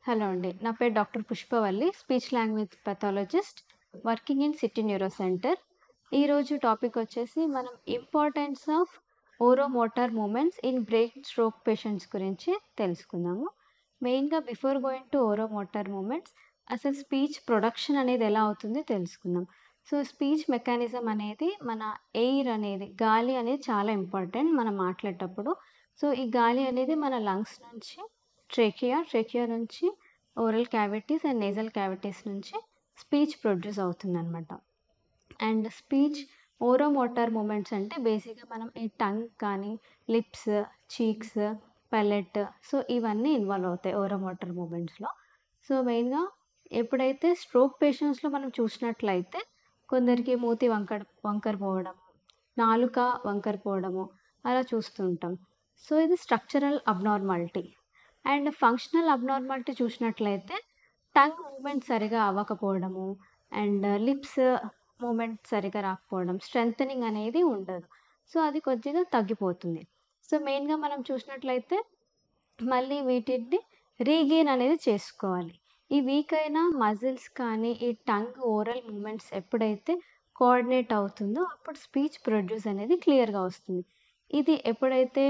Hello అండి. నా పేరు doctor Pushpavalli. Speech language pathologist working in city neuro centre. ఈరోజు టాపిక్ వచ్చేసి మనం importance of oromotor movements in brain stroke patients గురించి తెలుసుకుందాము. మెయిన్‌గా before going to oromotor movements అసలు స్పీచ్ ప్రొడక్షన్ అనేది ఎలా అవుతుందో తెలుసుకుందాం. సో, స్పీచ్ మెకానిజం అనేది మన ఎయిర్ అనేది గాలి అనేది చాలా ఇంపార్టెంట్ మనం మాట్లాడేటప్పుడు. సో, ఈ గాలి అనేది మన లంగ్స్ నుంచి ట్రేకియా నుంచి oral cavities and nasal cavities నుంచి స్పీచ్ ప్రొడ్యూస్ అవుతుందనమాట. అండ్ స్పీచ్ ఓరోమోటార్ మూమెంట్స్ అంటే బేసిక్‌గా మనం ఈ టంగ్ కానీ, లిప్స్, చీక్స్, పలెట్ సో, ఇవన్నీ ఇన్వాల్వ్ అవుతాయి ఓరోమోటార్ మూమెంట్స్‌లో. సో, మెయిన్‌గా ఎప్పుడైతే స్ట్రోక్ పేషెంట్స్‌లో మనం చూసినట్లయితే కొందరికి మూతి వంకర పోవడం, నాలుక వంకర పోవడము అలా చూస్తూ ఉంటాం. సో, ఇది structural abnormality. And functional abnormality చూసినట్లయితే టంగ్ మూవ్‌మెంట్ సరిగా అవ్వకపోవడము, అండ్ లిప్స్ మూవ్‌మెంట్ సరిగ్గా రాకపోవడం, స్ట్రెంథెనింగ్ అనేది ఉండదు. సో, అది కొద్దిగా తగ్గిపోతుంది. సో, మెయిన్‌గా మనం చూసినట్లయితే మళ్ళీ వీటిని రీగెయిన్ అనేది చేసుకోవాలి. ఈ వీక్ అయిన మజిల్స్ కానీ, ఈ టంగ్ ఓరల్ మూవ్‌మెంట్స్ ఎప్పుడైతే కోఆర్డినేట్ అవుతుందో అప్పుడు స్పీచ్ ప్రొడ్యూస్ అనేది క్లియర్‌గా వస్తుంది. ఇది ఎప్పుడైతే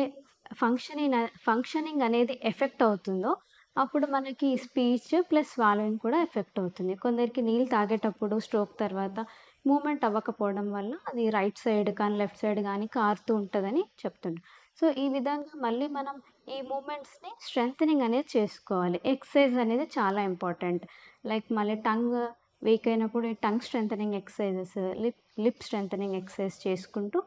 ఫంక్షనింగ్ అనేది ఎఫెక్ట్ అవుతుందో అప్పుడు మనకి స్పీచ్ ప్లస్ స్వాలోయింగ్ కూడా ఎఫెక్ట్ అవుతుంది. కొందరికి నీళ్ళు తాగేటప్పుడు స్ట్రోక్ తర్వాత మూవ్‌మెంట్ అవ్వకపోవడం వల్ల అది రైట్ సైడ్ కానీ, లెఫ్ట్ సైడ్ గానీ కారుతూ ఉంటదని చెప్తుండ్రు. సో, ఈ విధంగా మళ్ళీ మనం ఈ మూవ్‌మెంట్స్‌ని స్ట్రెంథెనింగ్ అనేది చేసుకోవాలి. ఎక్సర్సైజ్ అనేది చాలా ఇంపార్టెంట్. లైక్ మళ్ళీ టంగ్ వీక్ అయినప్పుడు ఈ tongue strengthening exercises, lip strengthening exercise చేసుకుంటూ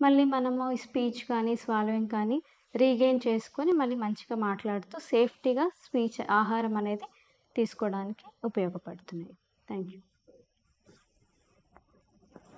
మళ్ళీ మనము ఈ స్పీచ్ కానీ, స్వాలోయింగ్ కానీ రీగెయిన్ చేసుకొని మళ్ళీ మంచిగా మాట్లాడుతూ సేఫ్టీగా స్పీచ్ ఆహారం అనేది తీసుకోవడానికి ఉపయోగపడుతున్నాయి. Thank you.